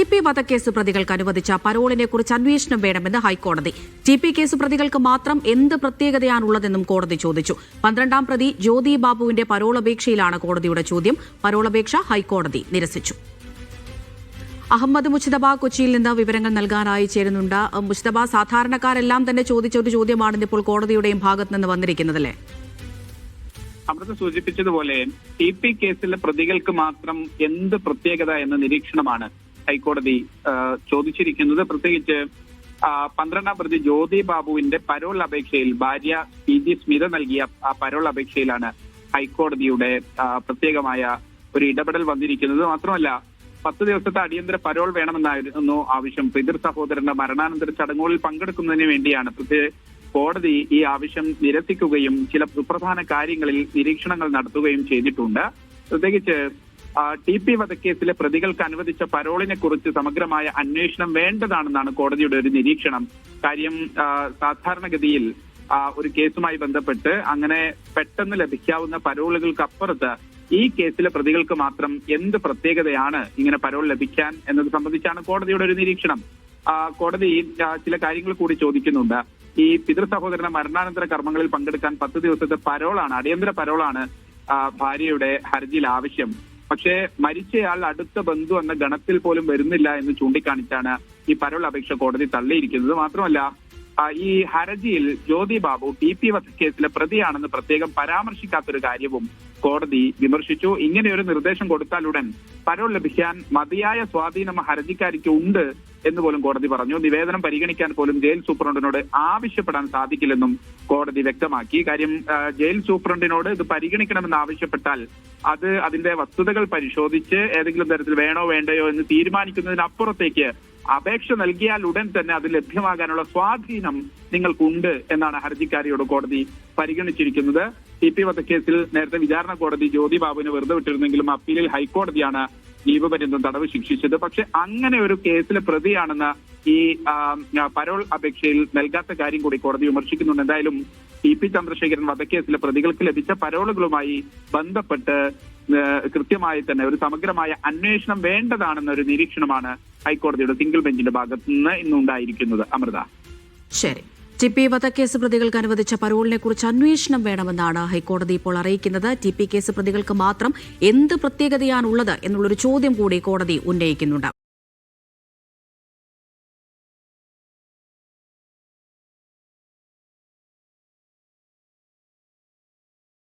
TP. വധക്കേസ് പ്രതികൾക്ക് അനുവദിച്ച പരോളിനെക്കുറിച്ച് അന്വേഷണം വേണമെന്ന് ഹൈക്കോടതി. ടി.പി. കേസ് പ്രതികൾക്ക് മാത്രം എന്ത് പ്രത്യേകതയാണുള്ളതെന്നും കോടതി ചോദിച്ചു. 12ാം പ്രതി ജ്യോതി ബാബുവിന്റെ പരോൾ അപേക്ഷയിലാണ് കോടതിയുടെ ചോദ്യം. പരോളപേക്ഷ ഹൈക്കോടതി നിരസിച്ചു. അഹമ്മദ് മുജ്തബ കൊച്ചിയിൽ നിന്ന് വിവരങ്ങൾ നൽകാനായി ചേരുന്നുണ്ട്. മുജ്തബ, സാധാരണക്കാരെല്ലാം തന്നെ ചോദിച്ച ഒരു ചോദ്യമാണ് ഇപ്പോൾ കോടതിയുടെയും ഭാഗത്ത് നിന്ന് വന്നിരിക്കുന്നതല്ലേ? അമൃത സൂചിപ്പിച്ചതുപോലെ ടി.പി. കേസിലെ പ്രതികൾക്ക് മാത്രം എന്ത് പ്രത്യേകത എന്ന നിരീക്ഷണമാണ് ഹൈക്കോടതി ചോദിച്ചിരിക്കുന്നത്. പ്രത്യേകിച്ച് 12ാം പ്രതി ജ്യോതി ബാബുവിന്റെ പരോൾ അപേക്ഷയിൽ ഭാര്യ പി.ജി. സ്മിത നൽകിയ ആ പരോൾ അപേക്ഷയിലാണ് ഹൈക്കോടതിയുടെ പ്രത്യേകമായ ഒരു ഇടപെടൽ വന്നിരിക്കുന്നത്. മാത്രമല്ല 10 ദിവസത്തെ അടിയന്തര പരോൾ വേണമെന്നായിരുന്നു ആവശ്യം. പിതൃ സഹോദരന്റെ മരണാനന്തര ചടങ്ങുകളിൽ പങ്കെടുക്കുന്നതിന് വേണ്ടിയാണ് കോടതി ഈ ആവശ്യം നിരസിക്കുകയും ചില സുപ്രധാന കാര്യങ്ങളിൽ നിരീക്ഷണങ്ങൾ നടത്തുകയും ചെയ്തിട്ടുണ്ട്. പ്രത്യേകിച്ച് ടി.പി. വധക്കേസിലെ പ്രതികൾക്ക് അനുവദിച്ച പരോളിനെ കുറിച്ച് സമഗ്രമായ അന്വേഷണം വേണ്ടതാണെന്നാണ് കോടതിയുടെ ഒരു നിരീക്ഷണം. കാര്യം സാധാരണഗതിയിൽ ഒരു കേസുമായി ബന്ധപ്പെട്ട് അങ്ങനെ പെട്ടെന്ന് ലഭിക്കാവുന്ന പരോളുകൾക്കപ്പുറത്ത് ഈ കേസിലെ പ്രതികൾക്ക് മാത്രം എന്ത് പ്രത്യേകതയാണ് ഇങ്ങനെ പരോൾ ലഭിക്കാൻ എന്നത് സംബന്ധിച്ചാണ് കോടതിയുടെ ഒരു നിരീക്ഷണം. കോടതി ചില കാര്യങ്ങൾ കൂടി ചോദിക്കുന്നുണ്ട്. ഈ പിതൃ സഹോദരന്റെ മരണാനന്തര കർമ്മങ്ങളിൽ പങ്കെടുക്കാൻ 10 ദിവസത്തെ പരോളാണ്, അടിയന്തര പരോളാണ് ഭാര്യയുടെ ഹർജിയിൽ ആവശ്യം. പക്ഷേ മരിച്ചയാൾ അടുത്ത ബന്ധു എന്ന ഗണത്തിൽ പോലും വരുന്നില്ല എന്ന് ചൂണ്ടിക്കാണിച്ചാണ് ഈ പരോൾ അപേക്ഷ കോടതി തള്ളിയിരിക്കുന്നത്. മാത്രമല്ല ഈ ഹർജിയിൽ ജ്യോതി ബാബു ടി.പി. വധക്കേസിലെ പ്രതിയാണെന്ന് പ്രത്യേകം പരാമർശിക്കാത്തൊരു കാര്യവും കോടതി വിമർശിച്ചു. ഇങ്ങനെ ഒരു നിർദ്ദേശം കൊടുത്താലുടൻ പരോൾ ലഭിക്കാൻ മതിയായ സ്വാധീനം ഹർജിക്കാരിക്ക് ഉണ്ട് എന്ന് പോലും കോടതി പറഞ്ഞു. നിവേദനം പരിഗണിക്കാൻ പോലും ജയിൽ സൂപ്രണ്ടിനോട് ആവശ്യപ്പെടാൻ സാധിക്കില്ലെന്നും കോടതി വ്യക്തമാക്കി. കാര്യം ജയിൽ സൂപ്രണ്ടിനോട് ഇത് പരിഗണിക്കണമെന്ന് ആവശ്യപ്പെട്ടാൽ അത് അതിന്റെ വസ്തുതകൾ പരിശോധിച്ച് ഏതെങ്കിലും തരത്തിൽ വേണോ വേണ്ടയോ എന്ന് തീരുമാനിക്കുന്നതിനപ്പുറത്തേക്ക് അപേക്ഷ നൽകിയാൽ ഉടൻ തന്നെ അത് ലഭ്യമാകാനുള്ള സ്വാധീനം നിങ്ങൾക്കുണ്ട് എന്നാണ് ഹർജിക്കാരിയോട് കോടതി പരിഗണിച്ചിരിക്കുന്നത്. ടി.പി. വധക്കേസിൽ നേരത്തെ വിചാരണ കോടതി ജ്യോതി ബാബുവിനെ വെറുതെ വിട്ടിരുന്നെങ്കിലും അപ്പീലിൽ ഹൈക്കോടതിയാണ് ജീവപര്യന്തം തടവ് ശിക്ഷിച്ചത്. പക്ഷെ അങ്ങനെ ഒരു കേസിലെ പ്രതിയാണെന്ന് ഈ പരോൾ അപേക്ഷയിൽ നൽകാത്ത കാര്യം കൂടി കോടതി വിമർശിക്കുന്നുണ്ട്. എന്തായാലും ടി.പി. ചന്ദ്രശേഖരൻ വധക്കേസിലെ പ്രതികൾക്ക് ലഭിച്ച പരോളുകളുമായി ബന്ധപ്പെട്ട് കൃത്യമായി തന്നെ ഒരു സമഗ്രമായ അന്വേഷണം വേണ്ടതാണെന്ന ഒരു നിരീക്ഷണമാണ് ഹൈക്കോടതിയുടെ സിംഗിൾ ബെഞ്ചിന്റെ ഭാഗത്ത് നിന്ന് ഇന്നുണ്ടായിരിക്കുന്നത്. അമൃത, ശരി. ടി.പി. വധക്കേസ് പ്രതികൾക്ക് അനുവദിച്ച പരോളിനെ കുറിച്ച് അന്വേഷണം വേണമെന്നാണ് ഹൈക്കോടതി ഇപ്പോൾ അറിയിക്കുന്നത്. ടി.പി. കേസ് പ്രതികൾക്ക് മാത്രം എന്ത് പ്രത്യേകതയാണുള്ളത് എന്നുള്ളൊരു ചോദ്യം കൂടി കോടതി ഉന്നയിക്കുന്നുണ്ട്.